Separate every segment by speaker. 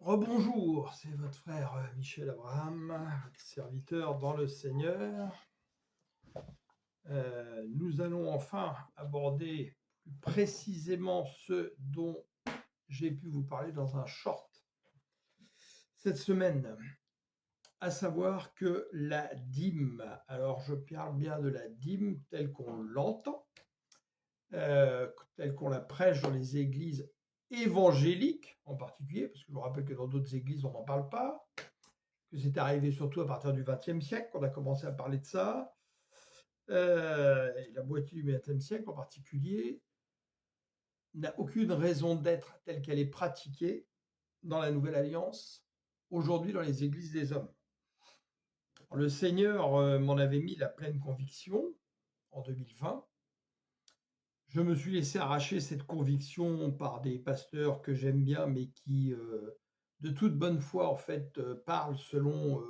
Speaker 1: Rebonjour, c'est votre frère Michel Abraham, votre serviteur dans le Seigneur. Nous allons enfin aborder plus précisément ce dont j'ai pu vous parler dans un short cette semaine, à savoir que la dîme, alors je parle bien de la dîme telle qu'on l'entend, telle qu'on la prêche dans les églises évangéliques en particulier, parce que je vous rappelle que dans d'autres églises on n'en parle pas, que c'est arrivé surtout à partir du XXe siècle qu'on a commencé à parler de ça, et la moitié du XXe siècle en particulier, n'a aucune raison d'être telle qu'elle est pratiquée dans la Nouvelle Alliance, aujourd'hui dans les églises des hommes. Le Seigneur m'en avait mis la pleine conviction en 2020. Je me suis laissé arracher cette conviction par des pasteurs que j'aime bien, mais qui, de toute bonne foi, en fait, parlent selon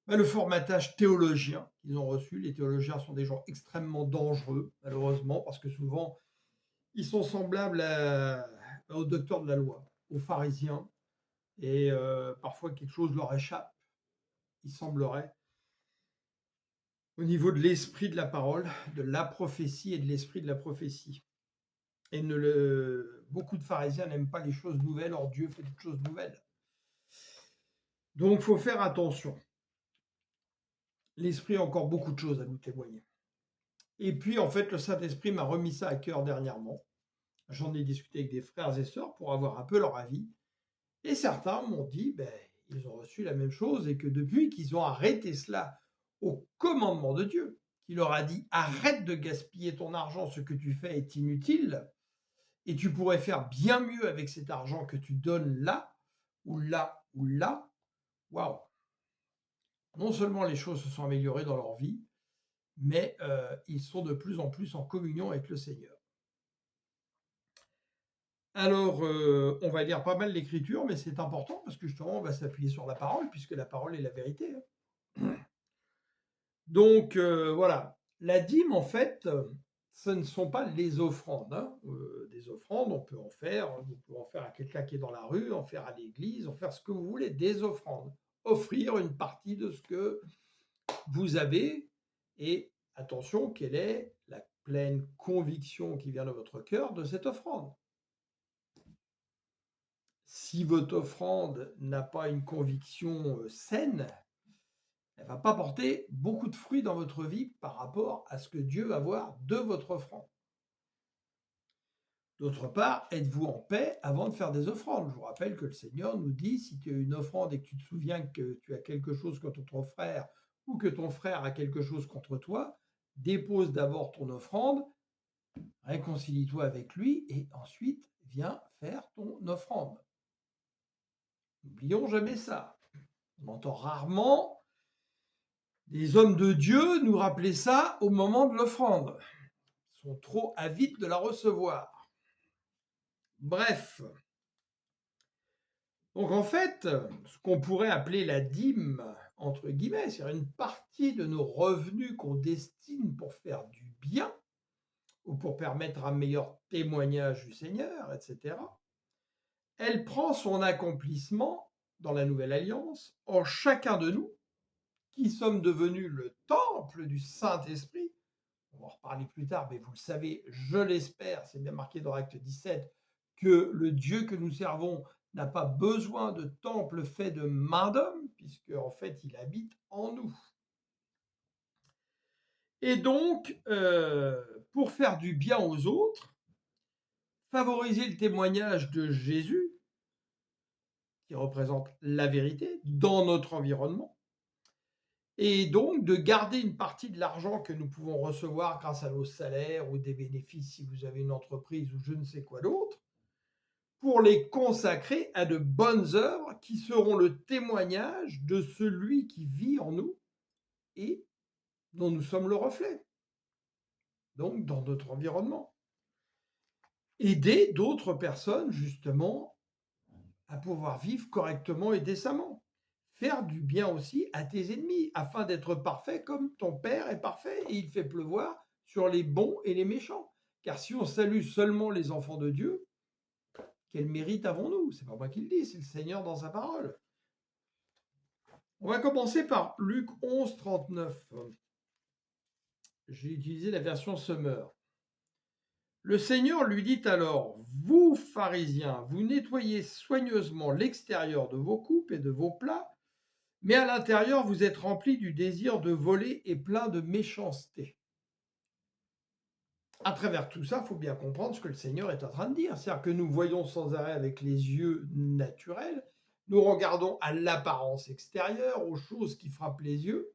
Speaker 1: le formatage théologien qu'ils ont reçu. Les théologiens sont des gens extrêmement dangereux, malheureusement, parce que souvent, ils sont semblables aux docteurs de la loi, aux pharisiens, et parfois quelque chose leur échappe, il semblerait, au niveau de l'esprit de la parole, de la prophétie et de l'esprit de la prophétie. Et beaucoup de pharisiens n'aiment pas les choses nouvelles, or Dieu fait toutes choses nouvelles. Donc, il faut faire attention. L'esprit a encore beaucoup de choses à nous témoigner. Et puis, en fait, le Saint-Esprit m'a remis ça à cœur dernièrement. J'en ai discuté avec des frères et sœurs pour avoir un peu leur avis. Et certains m'ont dit ils ont reçu la même chose et que depuis qu'ils ont arrêté cela au commandement de Dieu, qui leur a dit arrête de gaspiller ton argent, ce que tu fais est inutile et tu pourrais faire bien mieux avec cet argent que tu donnes là ou là ou là. Waouh! Non seulement les choses se sont améliorées dans leur vie, mais ils sont de plus en plus en communion avec le Seigneur. Alors, on va lire pas mal l'Écriture, mais c'est important parce que justement, on va s'appuyer sur la parole, puisque la parole est la vérité. Donc, voilà. La dîme, en fait, ce ne sont pas les offrandes. Des offrandes, on peut en faire à quelqu'un qui est dans la rue, en faire à l'église, en faire ce que vous voulez, des offrandes. Offrir une partie de ce que vous avez, et attention, quelle est la pleine conviction qui vient de votre cœur de cette offrande. Si votre offrande n'a pas une conviction saine, elle ne va pas porter beaucoup de fruits dans votre vie par rapport à ce que Dieu va voir de votre offrande. D'autre part, êtes-vous en paix avant de faire des offrandes? Je vous rappelle que le Seigneur nous dit, si tu as une offrande et que tu te souviens que tu as quelque chose contre ton frère ou que ton frère a quelque chose contre toi, dépose d'abord ton offrande, réconcilie-toi avec lui et ensuite viens faire ton offrande. N'oublions jamais ça. On entend rarement des hommes de Dieu nous rappeler ça au moment de l'offrande. Ils sont trop avides de la recevoir. Bref. Donc en fait, ce qu'on pourrait appeler la dîme, entre guillemets, c'est-à-dire une partie de nos revenus qu'on destine pour faire du bien ou pour permettre un meilleur témoignage du Seigneur, etc. Elle prend son accomplissement dans la Nouvelle Alliance en chacun de nous qui sommes devenus le temple du Saint-Esprit. On va en reparler plus tard, mais vous le savez, je l'espère, c'est bien marqué dans Acte 17, que le Dieu que nous servons n'a pas besoin de temple fait de main d'homme, puisque en fait, il habite en nous. Et donc, pour faire du bien aux autres, favoriser le témoignage de Jésus, qui représente la vérité, dans notre environnement, et donc de garder une partie de l'argent que nous pouvons recevoir grâce à nos salaires ou des bénéfices si vous avez une entreprise ou je ne sais quoi d'autre, pour les consacrer à de bonnes œuvres qui seront le témoignage de celui qui vit en nous et dont nous sommes le reflet, donc dans notre environnement. Aider d'autres personnes justement à pouvoir vivre correctement et décemment. Faire du bien aussi à tes ennemis, afin d'être parfait comme ton Père est parfait et il fait pleuvoir sur les bons et les méchants. Car si on salue seulement les enfants de Dieu, Quel mérite avons-nous? C'est pas moi qui le dis, c'est le Seigneur dans sa parole. On va commencer par Luc 11, 39. J'ai utilisé la version Summer. Le Seigneur lui dit alors, vous, pharisiens, vous nettoyez soigneusement l'extérieur de vos coupes et de vos plats, mais à l'intérieur, vous êtes remplis du désir de voler et plein de méchanceté. À travers tout ça, il faut bien comprendre ce que le Seigneur est en train de dire. C'est-à-dire que nous voyons sans arrêt avec les yeux naturels, nous regardons à l'apparence extérieure, aux choses qui frappent les yeux,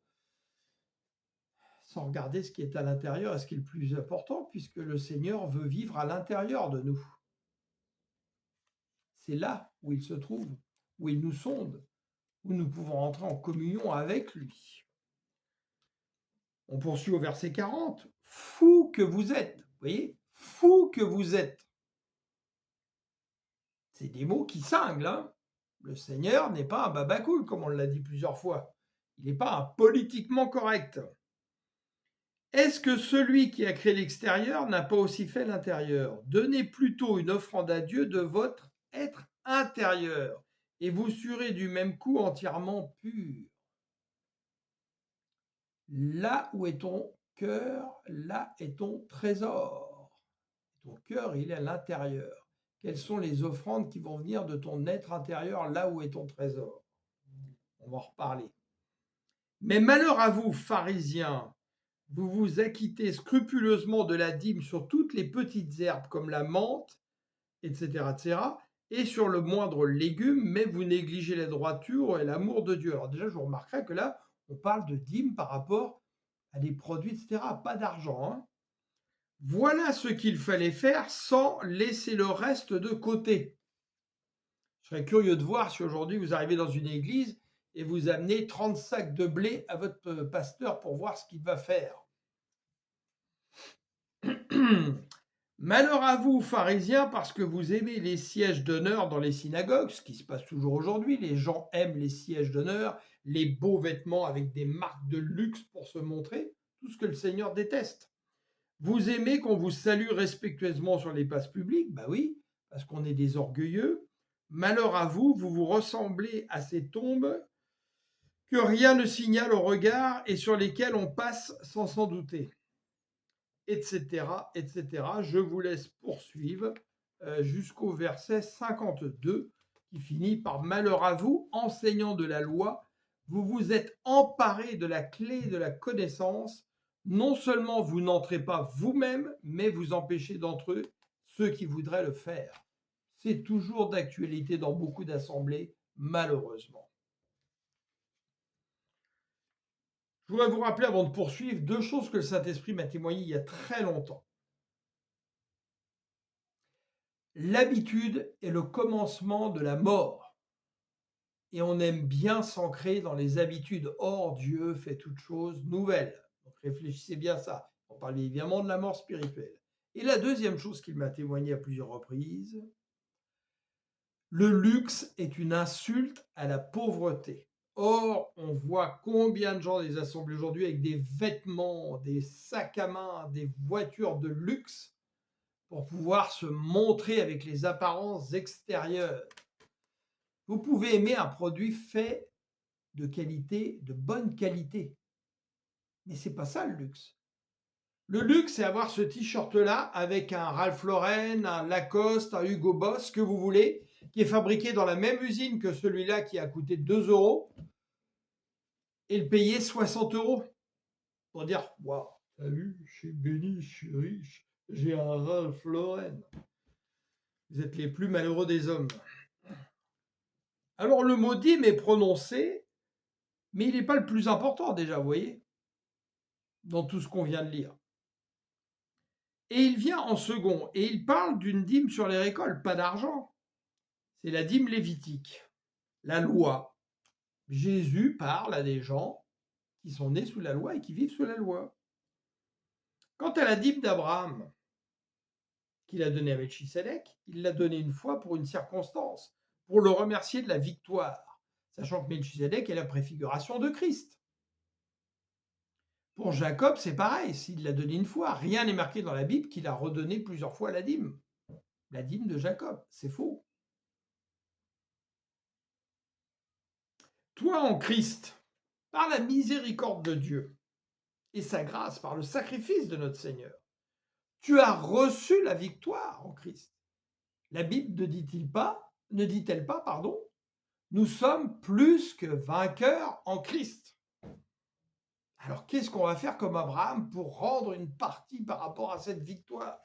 Speaker 1: sans regarder ce qui est à l'intérieur et ce qui est le plus important, puisque le Seigneur veut vivre à l'intérieur de nous. C'est là où il se trouve, où il nous sonde, où nous pouvons entrer en communion avec lui. On poursuit au verset 40. Fou que vous êtes, vous voyez, fou que vous êtes. C'est des mots qui cinglent, hein. Le Seigneur n'est pas un babacool, comme on l'a dit plusieurs fois. Il n'est pas un politiquement correct. Est-ce que celui qui a créé l'extérieur n'a pas aussi fait l'intérieur? Donnez plutôt une offrande à Dieu de votre être intérieur, et vous serez du même coup entièrement pur. Là où est ton cœur, là est ton trésor. Ton cœur, il est à l'intérieur. Quelles sont les offrandes qui vont venir de ton être intérieur, là où est ton trésor? On va en reparler. Mais malheur à vous, pharisiens, vous vous acquittez scrupuleusement de la dîme sur toutes les petites herbes comme la menthe, etc., etc., et sur le moindre légume, mais vous négligez la droiture et l'amour de Dieu. Alors déjà, je vous remarquerai que là, on parle de dîme par rapport à des produits, etc., pas d'argent. Hein. Voilà ce qu'il fallait faire sans laisser le reste de côté. Je serais curieux de voir si aujourd'hui vous arrivez dans une église et vous amenez 30 sacs de blé à votre pasteur pour voir ce qu'il va faire. Malheur à vous, pharisiens, parce que vous aimez les sièges d'honneur dans les synagogues, ce qui se passe toujours aujourd'hui. Les gens aiment les sièges d'honneur, les beaux vêtements avec des marques de luxe pour se montrer, tout ce que le Seigneur déteste. Vous aimez qu'on vous salue respectueusement sur les places publiques? Bah oui, parce qu'on est des orgueilleux. Malheur à vous, vous vous ressemblez à ces tombes que rien ne signale au regard et sur lesquelles on passe sans s'en douter. Etc., etc. Je vous laisse poursuivre jusqu'au verset 52 qui finit par malheur à vous, enseignants de la loi, vous vous êtes emparés de la clé de la connaissance. Non seulement vous n'entrez pas vous-même, mais vous empêchez d'entre eux ceux qui voudraient le faire. C'est toujours d'actualité dans beaucoup d'assemblées, malheureusement. Je voudrais vous rappeler, avant de poursuivre, deux choses que le Saint-Esprit m'a témoignées il y a très longtemps. L'habitude est le commencement de la mort. Et on aime bien s'ancrer dans les habitudes. Or, Dieu fait toutes choses nouvelles. Donc réfléchissez bien à ça. On parle évidemment de la mort spirituelle. Et la deuxième chose qu'il m'a témoigné à plusieurs reprises, le luxe est une insulte à la pauvreté. Or, on voit combien de gens dans les assemblées aujourd'hui avec des vêtements, des sacs à main, des voitures de luxe pour pouvoir se montrer avec les apparences extérieures. Vous pouvez aimer un produit fait de qualité, de bonne qualité. Mais c'est pas ça le luxe. Le luxe, c'est avoir ce t-shirt-là avec un Ralph Lauren, un Lacoste, un Hugo Boss, que vous voulez, qui est fabriqué dans la même usine que celui-là qui a coûté 2 euros, et le payer 60 euros. Pour dire, waouh, t'as vu, je suis béni, je suis riche, j'ai un Ralph Lauren. Vous êtes les plus malheureux des hommes. Alors le mot dîme est prononcé, mais il n'est pas le plus important déjà, vous voyez, dans tout ce qu'on vient de lire. Et il vient en second, et il parle d'une dîme sur les récoltes, pas d'argent. C'est la dîme lévitique, la loi. Jésus parle à des gens qui sont nés sous la loi et qui vivent sous la loi. Quant à la dîme d'Abraham, qu'il a donnée à Melchisédek, il l'a donnée une fois pour une circonstance, pour le remercier de la victoire, sachant que Melchisédek est la préfiguration de Christ. Pour Jacob, c'est pareil, s'il l'a donné une fois, rien n'est marqué dans la Bible qu'il a redonné plusieurs fois la dîme de Jacob, c'est faux. Toi en Christ, par la miséricorde de Dieu et sa grâce, par le sacrifice de notre Seigneur, tu as reçu la victoire en Christ. La Bible ne dit-elle pas, pardon, nous sommes plus que vainqueurs en Christ. Alors qu'est-ce qu'on va faire comme Abraham pour rendre une partie par rapport à cette victoire?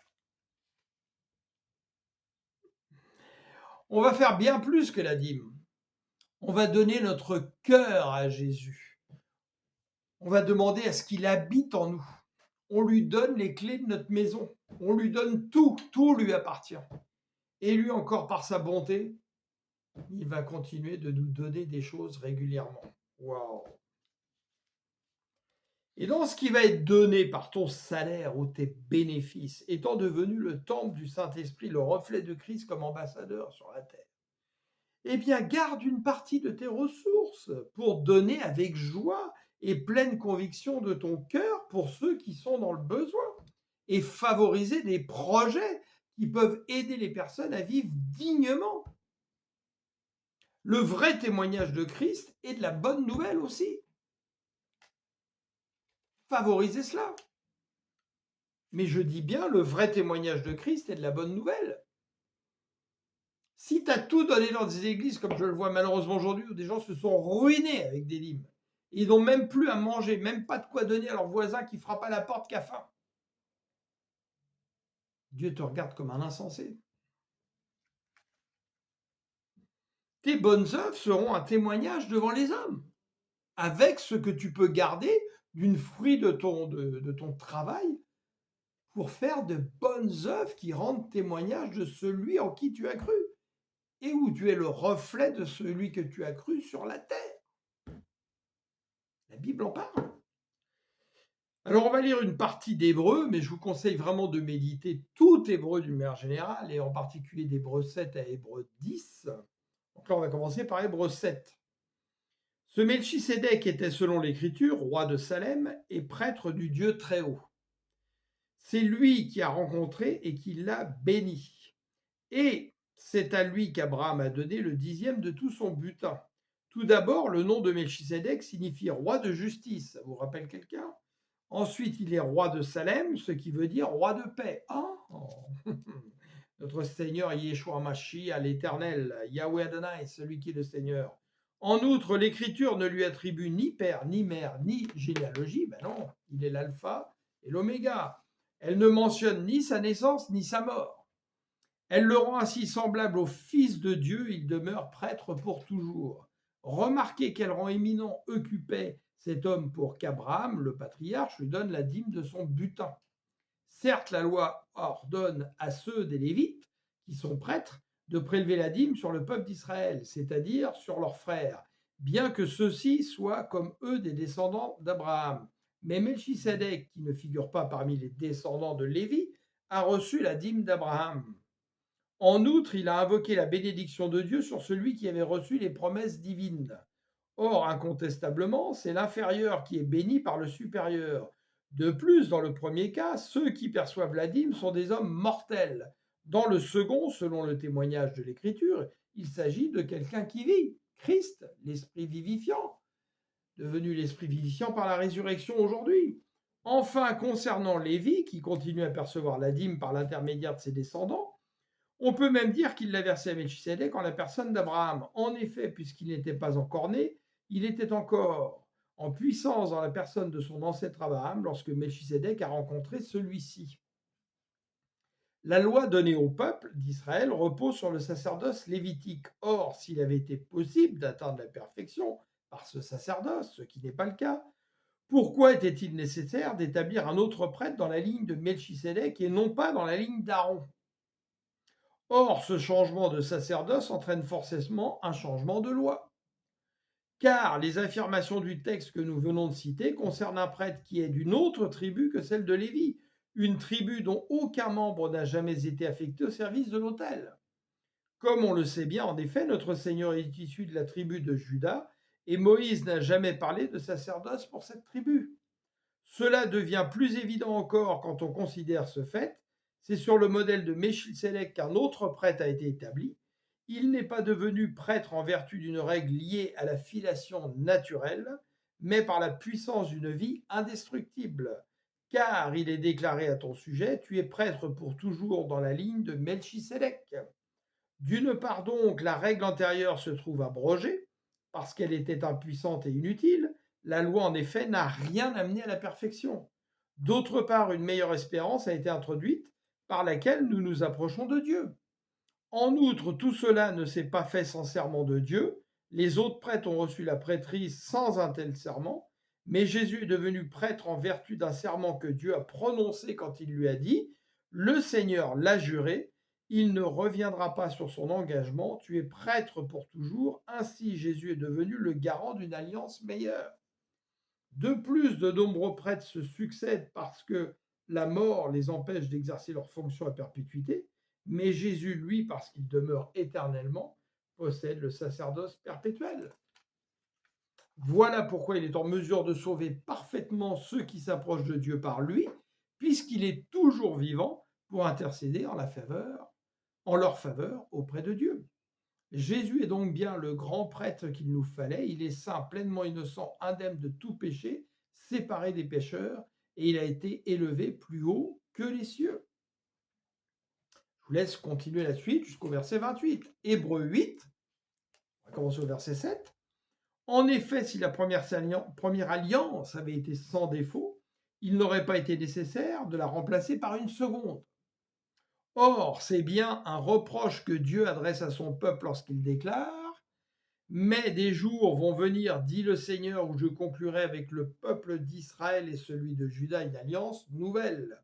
Speaker 1: On va faire bien plus que la dîme. On va donner notre cœur à Jésus. On va demander à ce qu'il habite en nous. On lui donne les clés de notre maison. On lui donne tout, tout lui appartient. Et lui encore par sa bonté, il va continuer de nous donner des choses régulièrement. Waouh! Et dans ce qui va être donné par ton salaire ou tes bénéfices, étant devenu le temple du Saint-Esprit, le reflet de Christ comme ambassadeur sur la terre, eh bien, garde une partie de tes ressources pour donner avec joie et pleine conviction de ton cœur pour ceux qui sont dans le besoin et favoriser des projets qui peuvent aider les personnes à vivre dignement. Le vrai témoignage de Christ est de la bonne nouvelle aussi. Favorisez cela. Mais je dis bien le vrai témoignage de Christ est de la bonne nouvelle. Si tu as tout donné dans des églises, comme je le vois malheureusement aujourd'hui, où des gens se sont ruinés avec des dîmes, ils n'ont même plus à manger, même pas de quoi donner à leur voisin qui frappe à la porte qui a faim. Dieu te regarde comme un insensé. Tes bonnes œuvres seront un témoignage devant les hommes, avec ce que tu peux garder d'une fruit de ton travail pour faire de bonnes œuvres qui rendent témoignage de celui en qui tu as cru et où tu es le reflet de celui que tu as cru sur la terre. La Bible en parle. Alors, on va lire une partie d'Hébreu, mais je vous conseille vraiment de méditer tout Hébreu d'une manière générale, et en particulier d'Hébreu 7 à Hébreu 10. Donc là, on va commencer par Hébreu 7. Ce Melchisédek était, selon l'Écriture, roi de Salem et prêtre du Dieu Très-Haut. C'est lui qui a rencontré et qui l'a béni. Et c'est à lui qu'Abraham a donné le 10e de tout son butin. Tout d'abord, le nom de Melchisédek signifie roi de justice. Ça vous rappelle quelqu'un? Ensuite, il est roi de Salem, ce qui veut dire roi de paix. Oh Notre Seigneur Yeshua Mashiach, l'Éternel, Yahweh Adonai, celui qui est le Seigneur. En outre, l'Écriture ne lui attribue ni père, ni mère, ni généalogie. Ben non, il est l'alpha et l'oméga. Elle ne mentionne ni sa naissance, ni sa mort. Elle le rend ainsi semblable au Fils de Dieu, il demeure prêtre pour toujours. Remarquez quel rang éminent occupait cet homme pour qu'Abraham, le patriarche, lui donne la dîme de son butin. Certes, la loi ordonne à ceux des Lévites, qui sont prêtres, de prélever la dîme sur le peuple d'Israël, c'est-à-dire sur leurs frères, bien que ceux-ci soient comme eux des descendants d'Abraham. Mais Melchisédek, qui ne figure pas parmi les descendants de Lévi, a reçu la dîme d'Abraham. En outre, il a invoqué la bénédiction de Dieu sur celui qui avait reçu les promesses divines. Or, incontestablement, c'est l'inférieur qui est béni par le supérieur. De plus, dans le premier cas, ceux qui perçoivent la dîme sont des hommes mortels. Dans le second, selon le témoignage de l'Écriture, il s'agit de quelqu'un qui vit, Christ, l'Esprit vivifiant, devenu l'Esprit vivifiant par la résurrection aujourd'hui. Enfin, concernant Lévi, qui continue à percevoir la dîme par l'intermédiaire de ses descendants, on peut même dire qu'il l'a versé à Melchisédek en la personne d'Abraham. En effet, puisqu'il n'était pas encore né, il était encore en puissance dans la personne de son ancêtre Abraham lorsque Melchisédek a rencontré celui-ci. La loi donnée au peuple d'Israël repose sur le sacerdoce lévitique. Or, s'il avait été possible d'atteindre la perfection par ce sacerdoce, ce qui n'est pas le cas, pourquoi était-il nécessaire d'établir un autre prêtre dans la ligne de Melchisédek et non pas dans la ligne d'Aaron? Or, ce changement de sacerdoce entraîne forcément un changement de loi. Car les affirmations du texte que nous venons de citer concernent un prêtre qui est d'une autre tribu que celle de Lévi, une tribu dont aucun membre n'a jamais été affecté au service de l'autel. Comme on le sait bien, en effet, notre Seigneur est issu de la tribu de Juda, et Moïse n'a jamais parlé de sacerdoce pour cette tribu. Cela devient plus évident encore quand on considère ce fait. C'est sur le modèle de Melchisédek qu'un autre prêtre a été établi. Il n'est pas devenu prêtre en vertu d'une règle liée à la filiation naturelle, mais par la puissance d'une vie indestructible. Car il est déclaré à ton sujet, tu es prêtre pour toujours dans la ligne de Melchisédek. D'une part donc, la règle antérieure se trouve abrogée, parce qu'elle était impuissante et inutile. La loi, en effet, n'a rien amené à la perfection. D'autre part, une meilleure espérance a été introduite, par laquelle nous nous approchons de Dieu. En outre, tout cela ne s'est pas fait sans serment de Dieu. Les autres prêtres ont reçu la prêtrise sans un tel serment, mais Jésus est devenu prêtre en vertu d'un serment que Dieu a prononcé quand il lui a dit, le Seigneur l'a juré, il ne reviendra pas sur son engagement, tu es prêtre pour toujours, ainsi Jésus est devenu le garant d'une alliance meilleure. De plus, de nombreux prêtres se succèdent parce que la mort les empêche d'exercer leurs fonctions à perpétuité, mais Jésus, lui, parce qu'il demeure éternellement, possède le sacerdoce perpétuel. Voilà pourquoi il est en mesure de sauver parfaitement ceux qui s'approchent de Dieu par lui, puisqu'il est toujours vivant pour intercéder en leur faveur auprès de Dieu. Jésus est donc bien le grand prêtre qu'il nous fallait. Il est saint, pleinement innocent, indemne de tout péché, séparé des pécheurs, et il a été élevé plus haut que les cieux. Je vous laisse continuer la suite jusqu'au verset 28. Hébreux 8, on va commencer au verset 7. En effet, si la première alliance avait été sans défaut, il n'aurait pas été nécessaire de la remplacer par une seconde. Or, c'est bien un reproche que Dieu adresse à son peuple lorsqu'il déclare « Mais des jours vont venir, dit le Seigneur, où je conclurai avec le peuple d'Israël et celui de Juda une alliance nouvelle.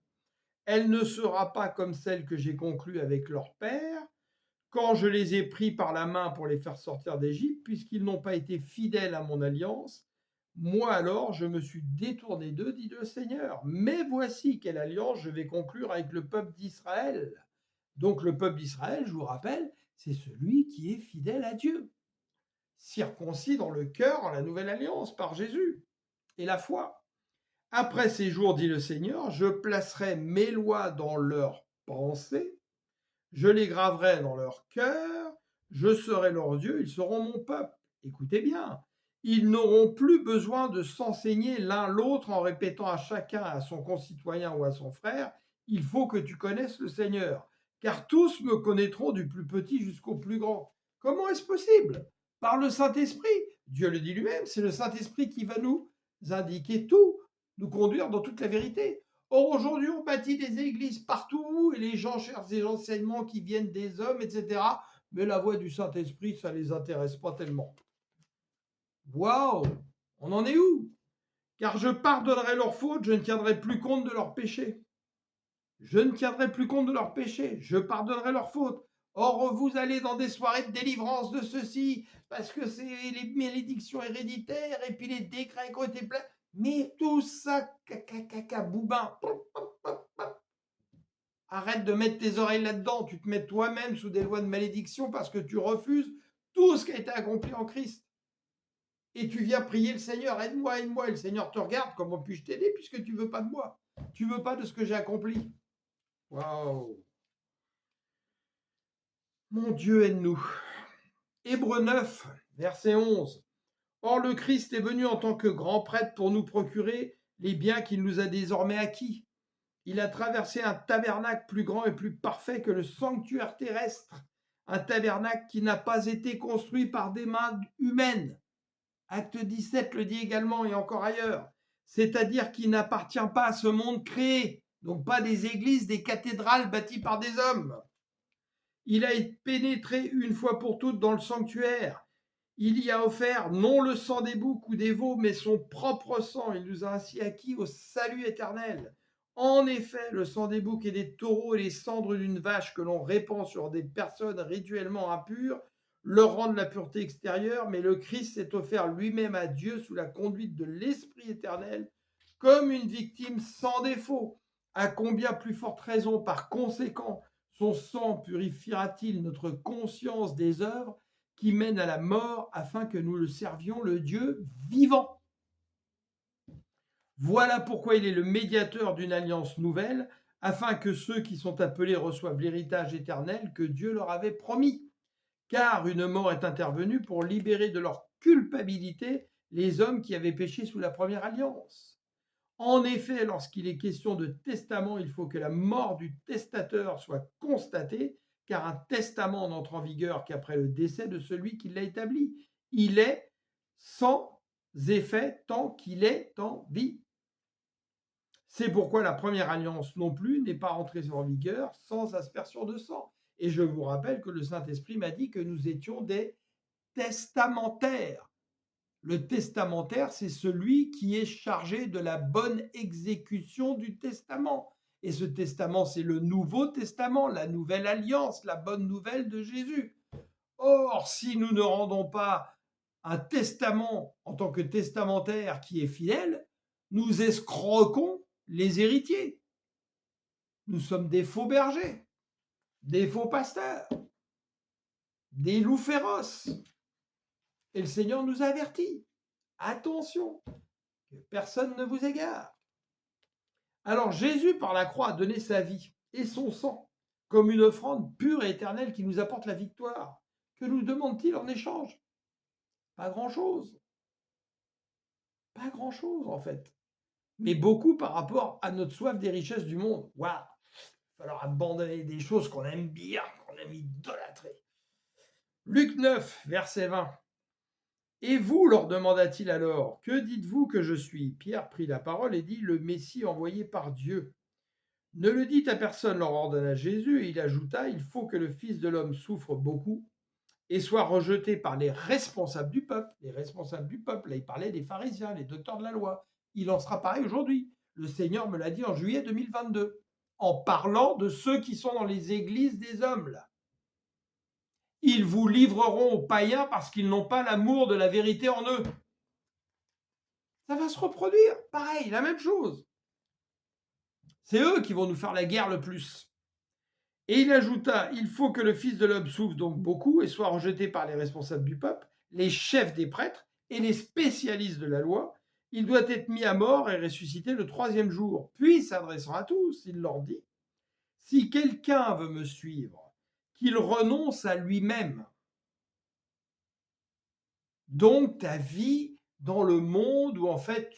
Speaker 1: Elle ne sera pas comme celle que j'ai conclue avec leur père, quand je les ai pris par la main pour les faire sortir d'Égypte, puisqu'ils n'ont pas été fidèles à mon alliance. Moi alors, je me suis détourné d'eux, dit le Seigneur. Mais voici quelle alliance je vais conclure avec le peuple d'Israël. » Donc le peuple d'Israël, je vous rappelle, c'est celui qui est fidèle à Dieu, circoncis dans le cœur en la nouvelle alliance par Jésus et la foi. Après ces jours, dit le Seigneur, je placerai mes lois dans leurs pensées, je les graverai dans leur cœur, je serai leur Dieu, ils seront mon peuple. Écoutez bien, ils n'auront plus besoin de s'enseigner l'un l'autre en répétant à chacun, à son concitoyen ou à son frère, il faut que tu connaisses le Seigneur, car tous me connaîtront du plus petit jusqu'au plus grand. Comment est-ce possible? Par le Saint-Esprit. Dieu le dit lui-même, c'est le Saint-Esprit qui va nous indiquer tout, nous conduire dans toute la vérité. Or, aujourd'hui, on bâtit des églises partout et les gens cherchent des enseignements qui viennent des hommes, etc. Mais la voix du Saint-Esprit, ça ne les intéresse pas tellement. Waouh! On en est où? Car je pardonnerai leurs fautes, je ne tiendrai plus compte de leurs péchés. Je ne tiendrai plus compte de leurs péchés, je pardonnerai leurs fautes. Or, vous allez dans des soirées de délivrance de ceci, parce que c'est les malédictions héréditaires, et puis les décrets qui ont été pleins. Mais tout ça, caca, boubin. Arrête de mettre tes oreilles là-dedans. Tu te mets toi-même sous des lois de malédiction parce que tu refuses tout ce qui a été accompli en Christ. Et tu viens prier le Seigneur, aide-moi, aide-moi. Et le Seigneur te regarde, comment puis-je t'aider puisque tu ne veux pas de moi? Tu ne veux pas de ce que j'ai accompli. Waouh! Mon Dieu, aide-nous. Hébreux 9, verset 11. Or, le Christ est venu en tant que grand prêtre pour nous procurer les biens qu'il nous a désormais acquis. Il a traversé un tabernacle plus grand et plus parfait que le sanctuaire terrestre, un tabernacle qui n'a pas été construit par des mains humaines. Acte 17 le dit également et encore ailleurs, c'est-à-dire qui n'appartient pas à ce monde créé, donc pas des églises, des cathédrales bâties par des hommes. Il a pénétré une fois pour toutes dans le sanctuaire. Il y a offert non le sang des boucs ou des veaux, mais son propre sang. Il nous a ainsi acquis au salut éternel. En effet, le sang des boucs et des taureaux et les cendres d'une vache que l'on répand sur des personnes rituellement impures leur rendent la pureté extérieure, mais le Christ s'est offert lui-même à Dieu sous la conduite de l'Esprit éternel comme une victime sans défaut. À combien plus forte raison, par conséquent, son sang purifiera-t-il notre conscience des œuvres qui mènent à la mort afin que nous le servions le Dieu vivant. Voilà pourquoi il est le médiateur d'une alliance nouvelle, afin que ceux qui sont appelés reçoivent l'héritage éternel que Dieu leur avait promis. car une mort est intervenue pour libérer de leur culpabilité les hommes qui avaient péché sous la première alliance. En effet, lorsqu'il est question de testament, il faut que la mort du testateur soit constatée, car un testament n'entre en vigueur qu'après le décès de celui qui l'a établi. Il est sans effet tant qu'il est en vie. C'est pourquoi la première alliance non plus n'est pas entrée en vigueur sans aspersion de sang. Et je vous rappelle que le Saint-Esprit m'a dit que nous étions des testamentaires. Le testamentaire, c'est celui qui est chargé de la bonne exécution du testament. Et ce testament, c'est le Nouveau Testament, la nouvelle alliance, la bonne nouvelle de Jésus. Or, si nous ne rendons pas un testament en tant que testamentaire qui est fidèle, nous escroquons les héritiers. Nous sommes des faux bergers, des faux pasteurs, des loups féroces. Et le Seigneur nous avertit. Attention, que personne ne vous égare. Alors Jésus, par la croix, a donné sa vie et son sang comme une offrande pure et éternelle qui nous apporte la victoire. Que nous demande-t-il en échange? Pas grand-chose. Pas grand-chose, en fait. Mais beaucoup par rapport à notre soif des richesses du monde. Waouh! Il va falloir abandonner des choses qu'on aime bien, qu'on aime idolâtrer. Luc 9, verset 20. Et vous, leur demanda-t-il alors, que dites-vous que je suis? Pierre prit la parole et dit, le Messie envoyé par Dieu. Ne le dites à personne, leur ordonna Jésus, et il ajouta, il faut que le Fils de l'homme souffre beaucoup et soit rejeté par les responsables du peuple. Les responsables du peuple, là il parlait des pharisiens, les docteurs de la loi. Il en sera pareil aujourd'hui. Le Seigneur me l'a dit en juillet 2022, en parlant de ceux qui sont dans les églises des hommes, là. Ils vous livreront aux païens parce qu'ils n'ont pas l'amour de la vérité en eux. Ça va se reproduire, pareil, la même chose. C'est eux qui vont nous faire la guerre le plus. Et il ajouta, il faut que le Fils de l'homme souffre donc beaucoup et soit rejeté par les responsables du peuple, les chefs des prêtres et les spécialistes de la loi. Il doit être mis à mort et ressuscité le 3e jour. Puis, s'adressant à tous, il leur dit, si quelqu'un veut me suivre, qu'il renonce à lui-même. Donc, ta vie dans le monde où en fait,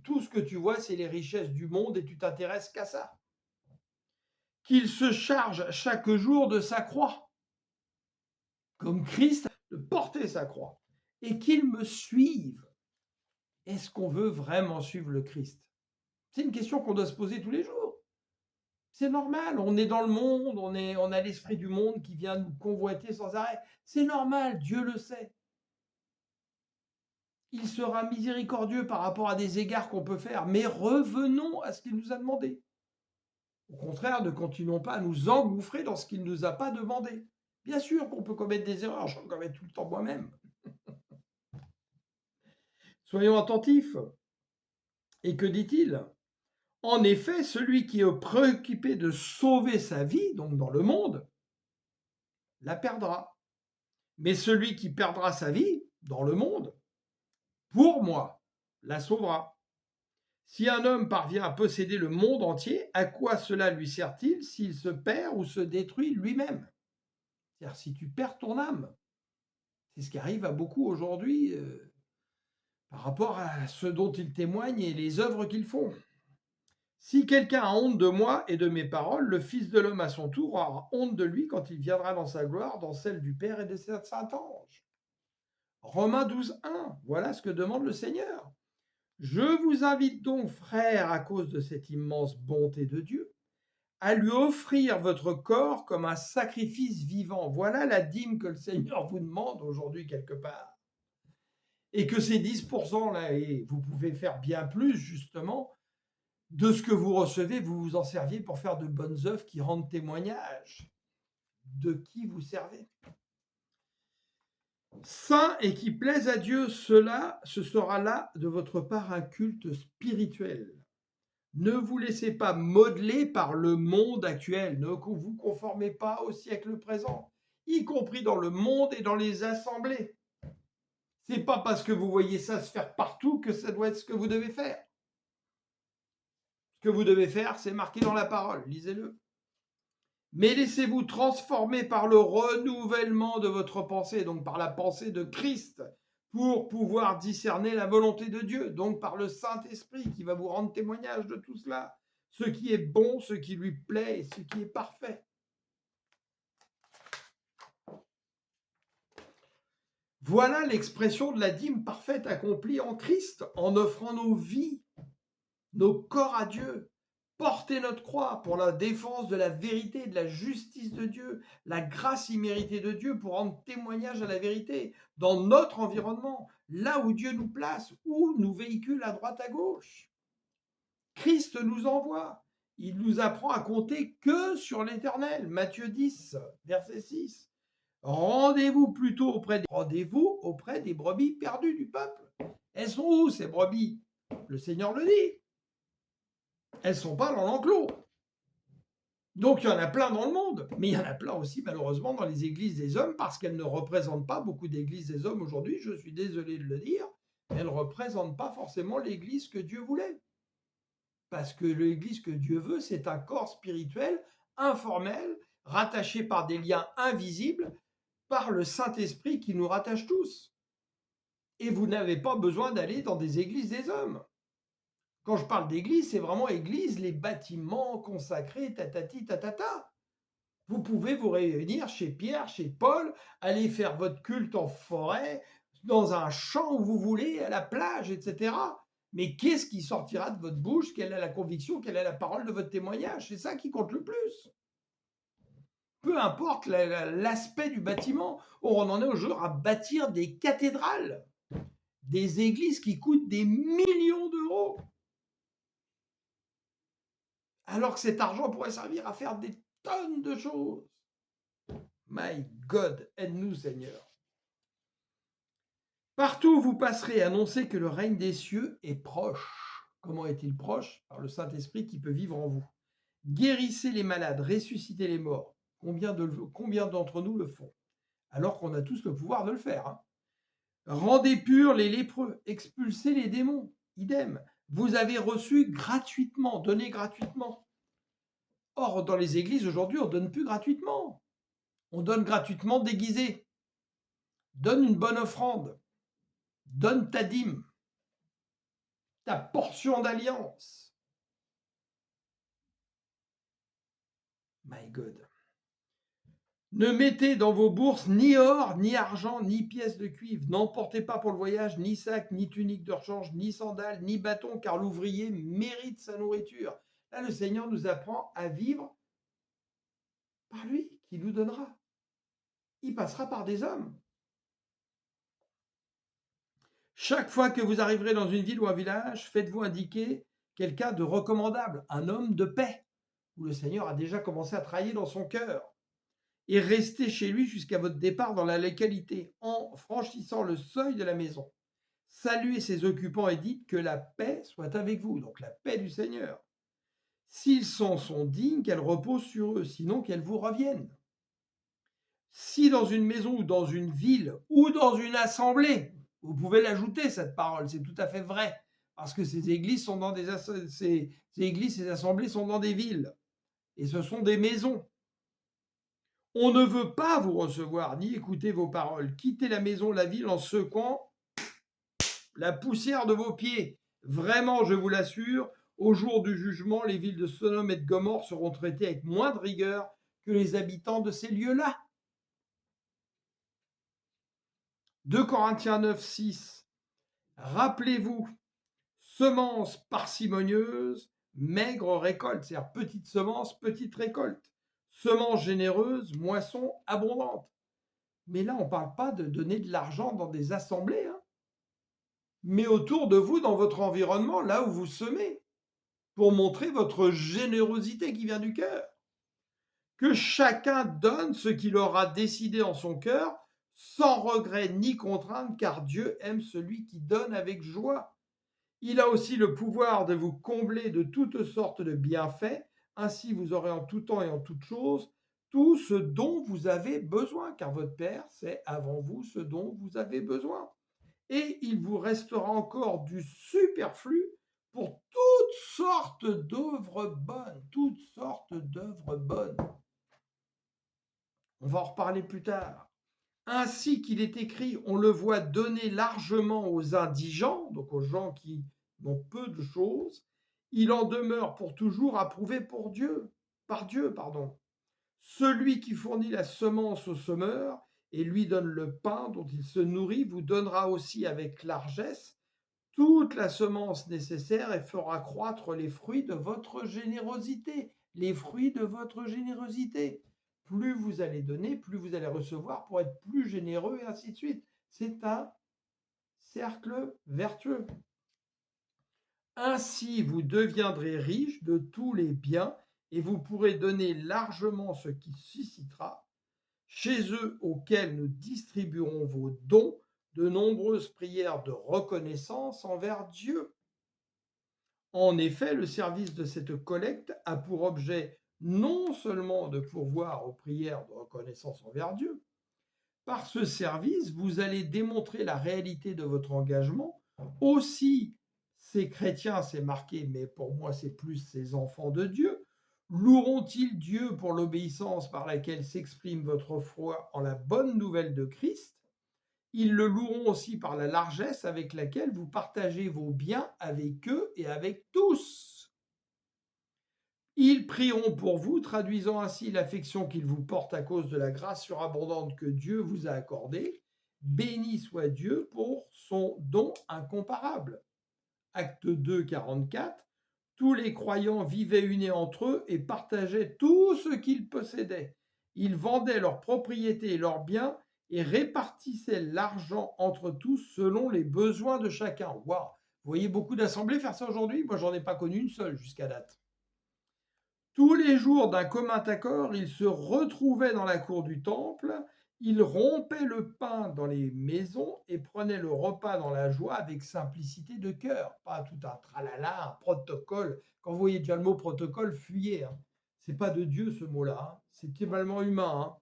Speaker 1: tout ce que tu vois, c'est les richesses du monde et tu t'intéresses qu'à ça. Qu'il se charge chaque jour de sa croix, comme Christ, de porter sa croix, et qu'il me suive. Est-ce qu'on veut vraiment suivre le Christ? C'est une question qu'on doit se poser tous les jours. C'est normal, on est dans le monde, on a l'esprit du monde qui vient nous convoiter sans arrêt. C'est normal, Dieu le sait. Il sera miséricordieux par rapport à des égards qu'on peut faire, mais revenons à ce qu'il nous a demandé. Au contraire, ne continuons pas à nous engouffrer dans ce qu'il ne nous a pas demandé. Bien sûr qu'on peut commettre des erreurs, j'en commets tout le temps moi-même. Soyons attentifs. Et que dit-il? En effet, celui qui est préoccupé de sauver sa vie, donc dans le monde, la perdra. Mais celui qui perdra sa vie dans le monde, pour moi, la sauvera. Si un homme parvient à posséder le monde entier, à quoi cela lui sert-il s'il se perd ou se détruit lui-même? C'est-à-dire si tu perds ton âme. C'est ce qui arrive à beaucoup aujourd'hui par rapport à ce dont ils témoignent et les œuvres qu'ils font. Si quelqu'un a honte de moi et de mes paroles, le Fils de l'homme à son tour aura honte de lui quand il viendra dans sa gloire, dans celle du Père et de Saint-Ange. Romains 12, 1, voilà ce que demande le Seigneur. Je vous invite donc, frères, à cause de cette immense bonté de Dieu, à lui offrir votre corps comme un sacrifice vivant. Voilà la dîme que le Seigneur vous demande aujourd'hui quelque part. Et que ces 10% là, et vous pouvez faire bien plus justement, de ce que vous recevez, vous vous en serviez pour faire de bonnes œuvres qui rendent témoignage de qui vous servez. Saint et qui plaise à Dieu, ce sera là de votre part un culte spirituel. Ne vous laissez pas modeler par le monde actuel. Ne vous conformez pas au siècle présent, y compris dans le monde et dans les assemblées. C'est pas parce que vous voyez ça se faire partout que ça doit être ce que vous devez faire. Ce que vous devez faire, c'est marqué dans la parole. Lisez-le. mais laissez-vous transformer par le renouvellement de votre pensée, donc par la pensée de Christ, pour pouvoir discerner la volonté de Dieu, donc par le Saint-Esprit qui va vous rendre témoignage de tout cela, ce qui est bon, ce qui lui plaît et ce qui est parfait. Voilà l'expression de la dîme parfaite accomplie en Christ, en offrant nos vies, nos corps à Dieu. Porter notre croix pour la défense de la vérité, de la justice de Dieu, la grâce imméritée de Dieu pour rendre témoignage à la vérité dans notre environnement, là où Dieu nous place, où nous véhicule à droite à gauche. Christ nous envoie. Il nous apprend à compter que sur l'Éternel. Matthieu 10, verset 6. Rendez-vous auprès des brebis perdues du peuple. Elles sont où ces brebis? Le Seigneur le dit. Elles ne sont pas dans l'enclos. Donc il y en a plein dans le monde, mais il y en a plein aussi malheureusement dans les églises des hommes parce qu'elles ne représentent pas beaucoup d'églises des hommes aujourd'hui, je suis désolé de le dire, mais elles ne représentent pas forcément l'église que Dieu voulait. Parce que l'église que Dieu veut, c'est un corps spirituel, informel, rattaché par des liens invisibles, par le Saint-Esprit qui nous rattache tous. Et vous n'avez pas besoin d'aller dans des églises des hommes. Quand je parle d'église, c'est vraiment église, les bâtiments consacrés, tatati, tatata. Vous pouvez vous réunir chez Pierre, chez Paul, aller faire votre culte en forêt, dans un champ où vous voulez, à la plage, etc. Mais qu'est-ce qui sortira de votre bouche? Quelle est la conviction? Quelle est la parole de votre témoignage? C'est ça qui compte le plus. Peu importe l'aspect du bâtiment, on en est aujourd'hui à bâtir des cathédrales, des églises qui coûtent des millions d'euros. Alors que cet argent pourrait servir à faire des tonnes de choses. My God, aide-nous Seigneur. Partout où vous passerez, annoncez que le règne des cieux est proche. Comment est-il proche? Par le Saint-Esprit qui peut vivre en vous. Guérissez les malades, ressuscitez les morts. Combien d'entre nous le font? Alors qu'on a tous le pouvoir de le faire. Hein. Rendez purs les lépreux, expulsez les démons. Idem. Vous avez reçu gratuitement, donné gratuitement. Or, dans les églises aujourd'hui, on ne donne plus gratuitement. On donne gratuitement déguisé. Donne une bonne offrande. Donne ta dîme. Ta portion d'alliance. My God. Ne mettez dans vos bourses ni or, ni argent, ni pièces de cuivre. N'emportez pas pour le voyage ni sac, ni tunique de rechange, ni sandales, ni bâton, car l'ouvrier mérite sa nourriture. Là, le Seigneur nous apprend à vivre par lui, qui nous donnera. Il passera par des hommes. Chaque fois que vous arriverez dans une ville ou un village, faites-vous indiquer quelqu'un de recommandable, un homme de paix, où le Seigneur a déjà commencé à travailler dans son cœur. Et restez chez lui jusqu'à votre départ dans la localité, en franchissant le seuil de la maison. Saluez ses occupants et dites que la paix soit avec vous, donc la paix du Seigneur. S'ils sont dignes, qu'elle repose sur eux, sinon qu'elle vous revienne. Si dans une maison ou dans une ville ou dans une assemblée, vous pouvez l'ajouter cette parole, c'est tout à fait vrai, parce que ces églises sont dans ces assemblées sont dans des villes, et ce sont des maisons. On ne veut pas vous recevoir ni écouter vos paroles. Quittez la maison, la ville en secouant la poussière de vos pieds. Vraiment, je vous l'assure, au jour du jugement, les villes de Sodome et de Gomorrhe seront traitées avec moins de rigueur que les habitants de ces lieux-là. 2 Corinthiens 9, 6. Rappelez-vous, semence parcimonieuse, maigre récolte, c'est-à-dire petite semence, petite récolte. Semence généreuse, moisson abondante. Mais là, on ne parle pas de donner de l'argent dans des assemblées, hein, mais autour de vous, dans votre environnement, là où vous semez, pour montrer votre générosité qui vient du cœur. Que chacun donne ce qu'il aura décidé en son cœur, sans regret ni contrainte, car Dieu aime celui qui donne avec joie. Il a aussi le pouvoir de vous combler de toutes sortes de bienfaits, ainsi vous aurez en tout temps et en toutes choses tout ce dont vous avez besoin, car votre Père sait avant vous ce dont vous avez besoin. Et il vous restera encore du superflu pour toutes sortes d'œuvres bonnes, toutes sortes d'œuvres bonnes. On va en reparler plus tard. Ainsi qu'il est écrit, on le voit donner largement aux indigents, donc aux gens qui n'ont peu de choses. Il en demeure pour toujours approuvé par Dieu, pardon. Celui qui fournit la semence au semeur et lui donne le pain dont il se nourrit, vous donnera aussi avec largesse toute la semence nécessaire et fera croître les fruits de votre générosité. Les fruits de votre générosité. Plus vous allez donner, plus vous allez recevoir pour être plus généreux et ainsi de suite. C'est un cercle vertueux. Ainsi, vous deviendrez riche de tous les biens et vous pourrez donner largement ce qui suscitera chez eux auxquels nous distribuerons vos dons de nombreuses prières de reconnaissance envers Dieu. En effet, le service de cette collecte a pour objet non seulement de pourvoir aux prières de reconnaissance envers Dieu. Par ce service, vous allez démontrer la réalité de votre engagement. Aussi, ces chrétiens, c'est marqué, mais pour moi, c'est plus ces enfants de Dieu, loueront-ils Dieu pour l'obéissance par laquelle s'exprime votre foi en la bonne nouvelle de Christ. Ils le loueront aussi par la largesse avec laquelle vous partagez vos biens avec eux et avec tous. Ils prieront pour vous, traduisant ainsi l'affection qu'ils vous portent à cause de la grâce surabondante que Dieu vous a accordée. Béni soit Dieu pour son don incomparable. Acte 2, 44. Tous les croyants vivaient unis entre eux et partageaient tout ce qu'ils possédaient. Ils vendaient leurs propriétés et leurs biens et répartissaient l'argent entre tous selon les besoins de chacun. Waouh! Vous voyez beaucoup d'assemblées faire ça aujourd'hui? Moi, j'en ai pas connu une seule jusqu'à date. Tous les jours, d'un commun accord, ils se retrouvaient dans la cour du temple, ils rompaient le pain dans les maisons et prenaient le repas dans la joie avec simplicité de cœur. Pas tout un tralala, un protocole. Quand vous voyez déjà le mot protocole, fuyez. C'est pas de Dieu ce mot-là, c'est totalement humain.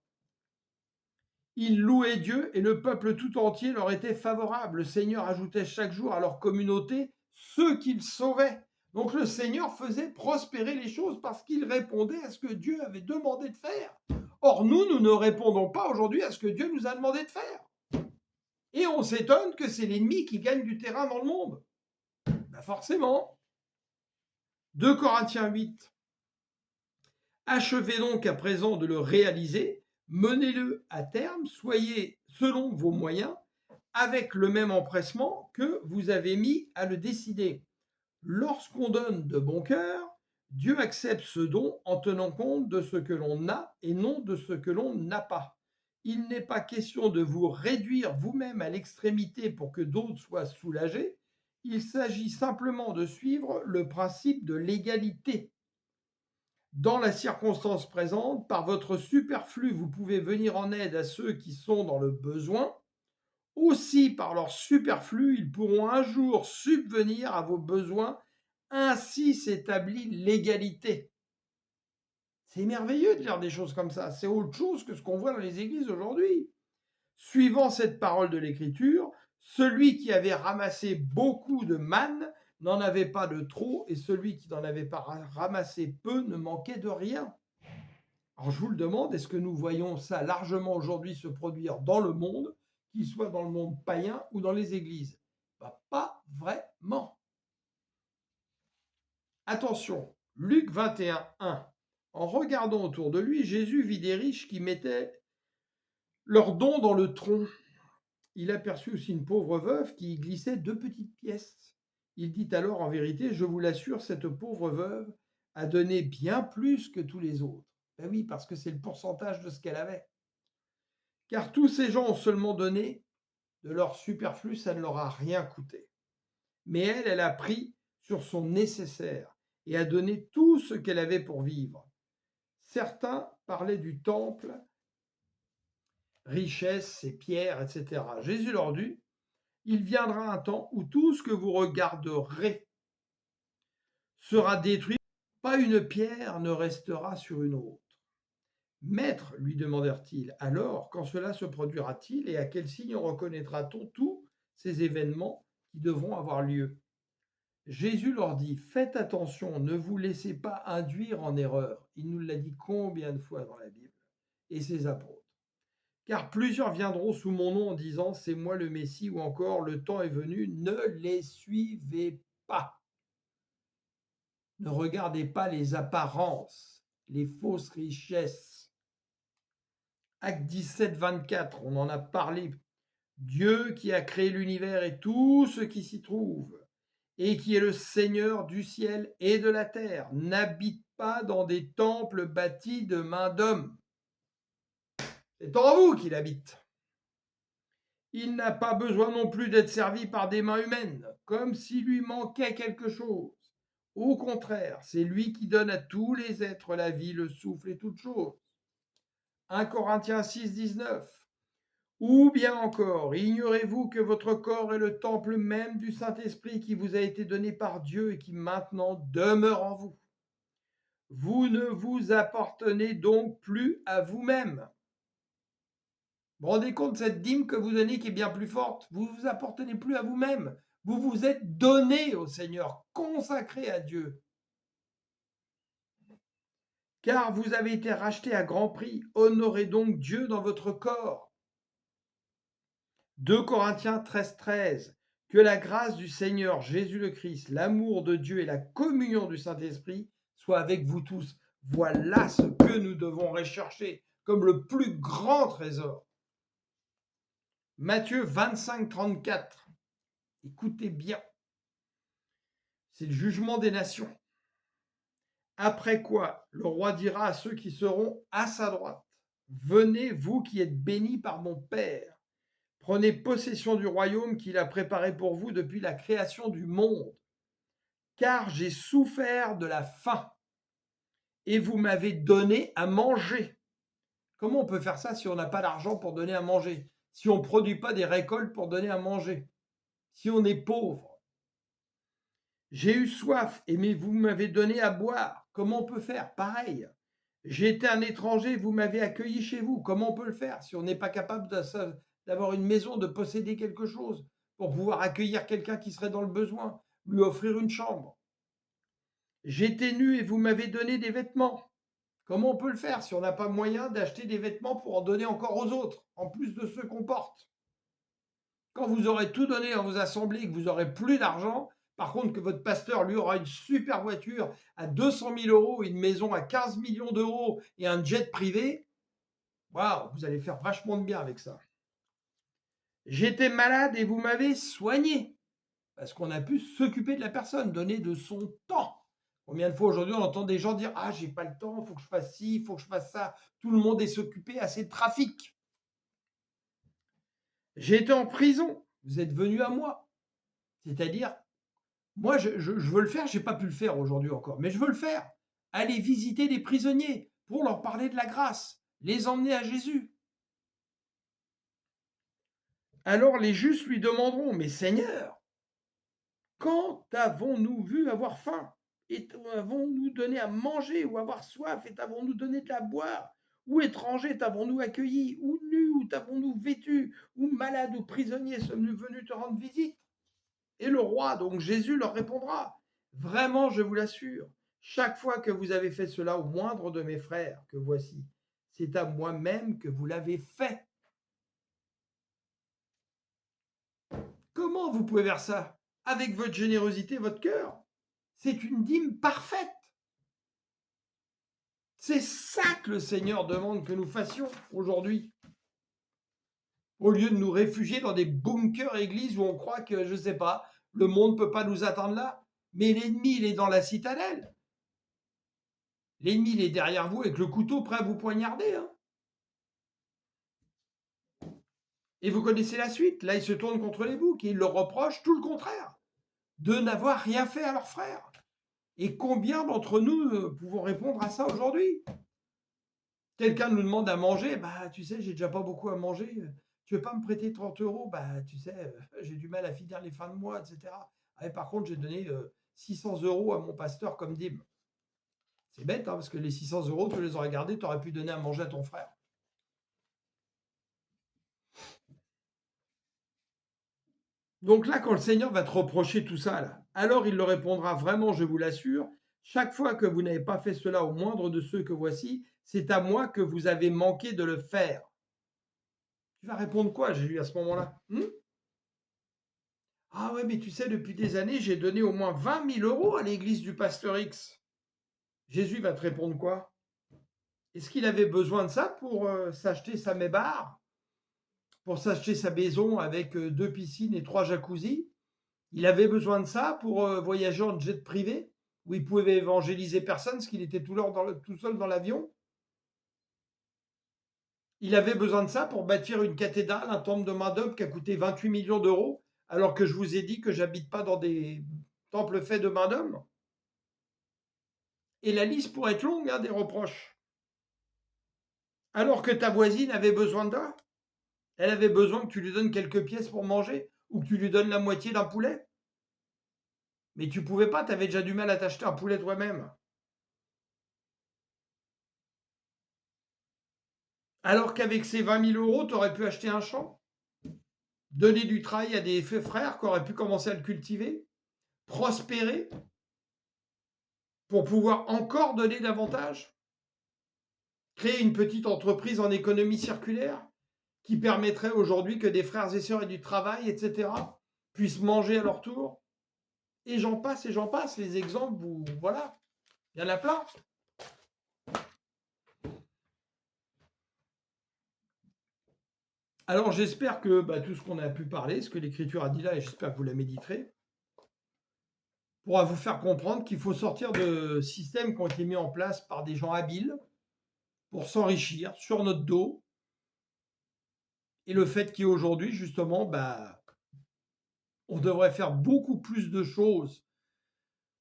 Speaker 1: Ils louaient Dieu et le peuple tout entier leur était favorable. Le Seigneur ajoutait chaque jour à leur communauté ceux qu'il sauvait. Donc le Seigneur faisait prospérer les choses parce qu'il répondait à ce que Dieu avait demandé de faire. Or, nous ne répondons pas aujourd'hui à ce que Dieu nous a demandé de faire. Et on s'étonne que c'est l'ennemi qui gagne du terrain dans le monde. Ben forcément. 2 Corinthiens 8. Achevez donc à présent de le réaliser, menez-le à terme, soyez selon vos moyens, avec le même empressement que vous avez mis à le décider. Lorsqu'on donne de bon cœur, Dieu accepte ce don en tenant compte de ce que l'on a et non de ce que l'on n'a pas. Il n'est pas question de vous réduire vous-même à l'extrémité pour que d'autres soient soulagés. Il s'agit simplement de suivre le principe de l'égalité. Dans la circonstance présente, par votre superflu, vous pouvez venir en aide à ceux qui sont dans le besoin. Aussi, par leur superflu, ils pourront un jour subvenir à vos besoins. Ainsi s'établit l'égalité. C'est merveilleux de lire des choses comme ça. C'est autre chose que ce qu'on voit dans les églises aujourd'hui. Suivant cette parole de l'Écriture, celui qui avait ramassé beaucoup de manne n'en avait pas de trop, et celui qui n'en avait pas ramassé peu ne manquait de rien. Alors je vous le demande, est-ce que nous voyons ça largement aujourd'hui se produire dans le monde, qu'il soit dans le monde païen ou dans les églises? Pas vraiment. Attention, Luc 21, 1. En regardant autour de lui, Jésus vit des riches qui mettaient leurs dons dans le tronc. Il aperçut aussi une pauvre veuve qui y glissait 2 petites pièces. Il dit alors, en vérité, je vous l'assure, cette pauvre veuve a donné bien plus que tous les autres. Ben oui, parce que c'est le pourcentage de ce qu'elle avait. Car tous ces gens ont seulement donné de leur superflu, ça ne leur a rien coûté. Mais elle a pris sur son nécessaire et a donné tout ce qu'elle avait pour vivre. Certains parlaient du temple, richesses, ses pierres, etc. Jésus leur dit, il viendra un temps où tout ce que vous regarderez sera détruit, pas une pierre ne restera sur une autre. Maître, lui demandèrent-ils, alors quand cela se produira-t-il et à quel signe reconnaîtra-t-on tous ces événements qui devront avoir lieu? Jésus leur dit, faites attention, ne vous laissez pas induire en erreur. Il nous l'a dit combien de fois dans la Bible? Et ses apôtres. Car plusieurs viendront sous mon nom en disant c'est moi le Messie ou encore le temps est venu, ne les suivez pas. Ne regardez pas les apparences, les fausses richesses. Acte 17, 24, on en a parlé. Dieu qui a créé l'univers et tout ce qui s'y trouve, et qui est le Seigneur du ciel et de la terre, n'habite pas dans des temples bâtis de main d'homme. C'est en vous qu'il habite. Il n'a pas besoin non plus d'être servi par des mains humaines, comme s'il lui manquait quelque chose. Au contraire, c'est lui qui donne à tous les êtres la vie, le souffle et toutes choses. 1 Corinthiens 6, 19. Ou bien encore, ignorez-vous que votre corps est le temple même du Saint-Esprit qui vous a été donné par Dieu et qui maintenant demeure en vous. Vous ne vous appartenez donc plus à vous-même. Vous vous rendez compte de cette dîme que vous donnez qui est bien plus forte? Vous ne vous appartenez plus à vous-même. Vous vous êtes donné au Seigneur, consacré à Dieu. Car vous avez été racheté à grand prix. Honorez donc Dieu dans votre corps. 2 Corinthiens 13, 13. Que la grâce du Seigneur Jésus le Christ, l'amour de Dieu et la communion du Saint-Esprit soient avec vous tous. Voilà ce que nous devons rechercher comme le plus grand trésor. Matthieu 25, 34. Écoutez bien. C'est le jugement des nations. Après quoi, le roi dira à ceux qui seront à sa droite, venez, vous qui êtes bénis par mon Père, prenez possession du royaume qu'il a préparé pour vous depuis la création du monde. Car j'ai souffert de la faim et vous m'avez donné à manger. Comment on peut faire ça si on n'a pas d'argent pour donner à manger? Si on ne produit pas des récoltes pour donner à manger? Si on est pauvre? J'ai eu soif et vous m'avez donné à boire. Comment on peut faire? Pareil. J'ai été un étranger, vous m'avez accueilli chez vous. Comment on peut le faire si on n'est pas capable d'avoir une maison, de posséder quelque chose pour pouvoir accueillir quelqu'un qui serait dans le besoin, lui offrir une chambre? J'étais nu et vous m'avez donné des vêtements. Comment on peut le faire si on n'a pas moyen d'acheter des vêtements pour en donner encore aux autres, en plus de ceux qu'on porte? Quand vous aurez tout donné dans vos assemblées et que vous n'aurez plus d'argent, par contre que votre pasteur, lui, aura une super voiture à 200 000 euros, une maison à 15 millions d'euros et un jet privé, waouh, vous allez faire vachement de bien avec ça. J'étais malade et vous m'avez soigné. Parce qu'on a pu s'occuper de la personne, donner de son temps. Combien de fois aujourd'hui on entend des gens dire « Ah, j'ai pas le temps, il faut que je fasse ci, il faut que je fasse ça. » Tout le monde est s'occuper à ses trafics. J'ai été en prison, vous êtes venu à moi. C'est-à-dire, moi, je veux le faire, je n'ai pas pu le faire aujourd'hui encore, mais je veux le faire. Aller visiter les prisonniers pour leur parler de la grâce, les emmener à Jésus. Alors les justes lui demanderont « Mais Seigneur, quand avons-nous vu avoir faim? Et avons-nous donné à manger ou avoir soif? Et t'avons-nous donné de la boire? Ou étranger t'avons-nous accueilli? Ou nu ou t'avons-nous vêtu? Ou malade ou prisonnier sommes-nous venus te rendre visite? » Et le roi, donc Jésus, leur répondra, vraiment, je vous l'assure, chaque fois que vous avez fait cela au moindre de mes frères, que voici, c'est à moi-même que vous l'avez fait. Comment vous pouvez faire ça? Avec votre générosité, votre cœur. C'est une dîme parfaite. C'est ça que le Seigneur demande que nous fassions aujourd'hui. Au lieu de nous réfugier dans des bunkers églises où on croit que, je ne sais pas, le monde ne peut pas nous atteindre là. Mais l'ennemi, il est dans la citadelle. L'ennemi, il est derrière vous avec le couteau prêt à vous poignarder. Hein. Et vous connaissez la suite. Là, il se tourne contre les boucs et il leur reproche tout le contraire, de n'avoir rien fait à leurs frères. Et combien d'entre nous pouvons répondre à ça aujourd'hui? Quelqu'un nous demande à manger, bah tu sais, j'ai déjà pas beaucoup à manger. Tu veux pas me prêter 30 euros? Bah tu sais, j'ai du mal à finir les fins de mois, etc. Ah, par contre, j'ai donné 600 euros à mon pasteur comme dîme. C'est bête, hein, parce que les 600 euros, tu les aurais gardés, tu aurais pu donner à manger à ton frère. Donc là, quand le Seigneur va te reprocher tout ça, là, alors il leur répondra vraiment, je vous l'assure, chaque fois que vous n'avez pas fait cela au moindre de ceux que voici, c'est à moi que vous avez manqué de le faire. Tu vas répondre quoi, Jésus, à ce moment-là? Ah ouais, mais tu sais, depuis des années, j'ai donné au moins 20 000 euros à l'église du pasteur X. Jésus va te répondre quoi? Est-ce qu'il avait besoin de ça pour s'acheter sa mébarre, pour s'acheter sa maison avec 2 piscines et 3 jacuzzis? Il avait besoin de ça pour voyager en jet privé, où il pouvait évangéliser personne, parce qu'il était tout seul dans l'avion? Il avait besoin de ça pour bâtir une cathédrale, un temple de main-d'œuvre qui a coûté 28 millions d'euros, alors que je vous ai dit que j'habite pas dans des temples faits de main-d'œuvre? Et la liste pourrait être longue, hein, des reproches. Alors que ta voisine avait besoin d'or, elle avait besoin que tu lui donnes quelques pièces pour manger, ou que tu lui donnes la moitié d'un poulet. Mais tu pouvais pas, tu avais déjà du mal à t'acheter un poulet toi-même. Alors qu'avec ces 20 000 euros, tu aurais pu acheter un champ, donner du travail à des frères qui auraient pu commencer à le cultiver, prospérer, pour pouvoir encore donner davantage, créer une petite entreprise en économie circulaire qui permettrait aujourd'hui que des frères et sœurs aient du travail, etc., puissent manger à leur tour. Et j'en passe, les exemples, voilà, il y en a plein. Alors j'espère que tout ce qu'on a pu parler, ce que l'Écriture a dit là, et j'espère que vous la méditerez, pourra vous faire comprendre qu'il faut sortir de systèmes qui ont été mis en place par des gens habiles pour s'enrichir sur notre dos, et le fait qu'aujourd'hui, justement, on devrait faire beaucoup plus de choses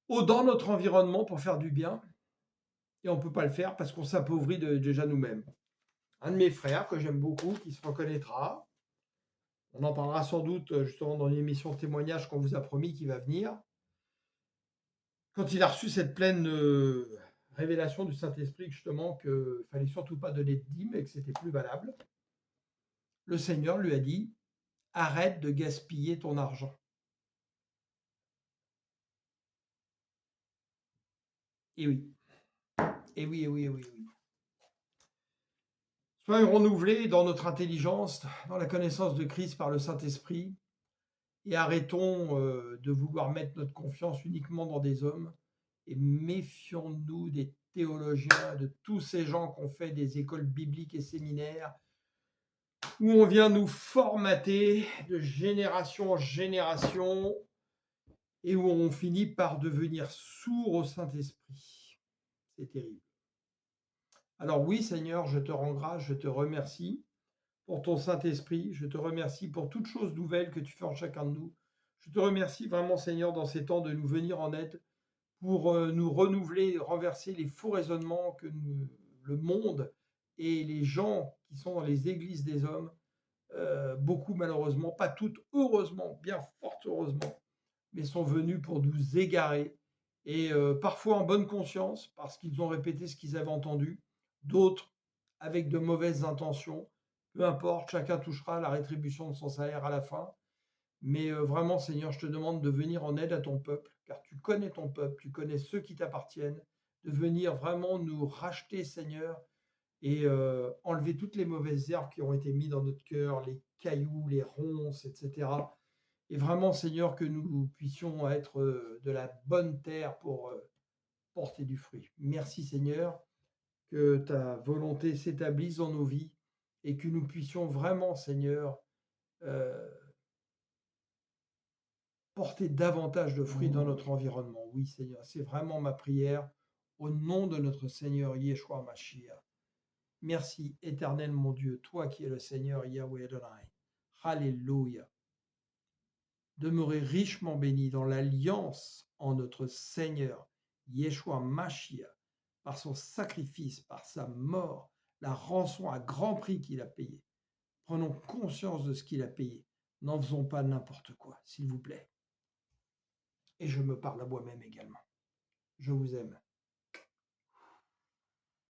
Speaker 1: dans notre environnement pour faire du bien, et on ne peut pas le faire parce qu'on s'appauvrit déjà nous-mêmes. Un de mes frères, que j'aime beaucoup, qui se reconnaîtra, on en parlera sans doute justement dans l'émission témoignage qu'on vous a promis qui va venir, quand il a reçu cette pleine révélation du Saint-Esprit, justement, qu'il ne fallait surtout pas donner de dîmes et que c'était plus valable, le Seigneur lui a dit, arrête de gaspiller ton argent. Et oui, et oui, et oui, et oui, et oui. Soyons renouvelés dans notre intelligence, dans la connaissance de Christ par le Saint-Esprit, et arrêtons de vouloir mettre notre confiance uniquement dans des hommes, et méfions-nous des théologiens, de tous ces gens qui ont fait des écoles bibliques et séminaires, où on vient nous formater de génération en génération, et où on finit par devenir sourd au Saint-Esprit. C'est terrible. Alors oui, Seigneur, je te rends grâce, je te remercie pour ton Saint-Esprit, je te remercie pour toutes choses nouvelles que tu fais en chacun de nous. Je te remercie vraiment, Seigneur, dans ces temps de nous venir en aide pour nous renouveler, renverser les faux raisonnements que le monde et les gens qui sont dans les églises des hommes, beaucoup malheureusement, pas toutes, heureusement, bien fort heureusement, mais sont venus pour nous égarer, et parfois en bonne conscience, parce qu'ils ont répété ce qu'ils avaient entendu, d'autres avec de mauvaises intentions. Peu importe, chacun touchera la rétribution de son salaire à la fin. Mais vraiment, Seigneur, je te demande de venir en aide à ton peuple, car tu connais ton peuple, tu connais ceux qui t'appartiennent, de venir vraiment nous racheter, Seigneur, et enlever toutes les mauvaises herbes qui ont été mises dans notre cœur, les cailloux, les ronces, etc. Et vraiment, Seigneur, que nous puissions être de la bonne terre pour porter du fruit. Merci, Seigneur, que ta volonté s'établisse dans nos vies et que nous puissions vraiment, Seigneur, euh, porter davantage de fruits dans notre environnement. Oui, Seigneur, c'est vraiment ma prière au nom de notre Seigneur Yeshua Mashiach. Merci, éternel mon Dieu, toi qui es le Seigneur Yahweh Adonai. Alléluia. Demeurez richement bénis dans l'alliance en notre Seigneur Yeshua Mashiach, par son sacrifice, par sa mort, la rançon à grand prix qu'il a payée. Prenons conscience de ce qu'il a payé. N'en faisons pas n'importe quoi, s'il vous plaît. Et je me parle à moi-même également. Je vous aime.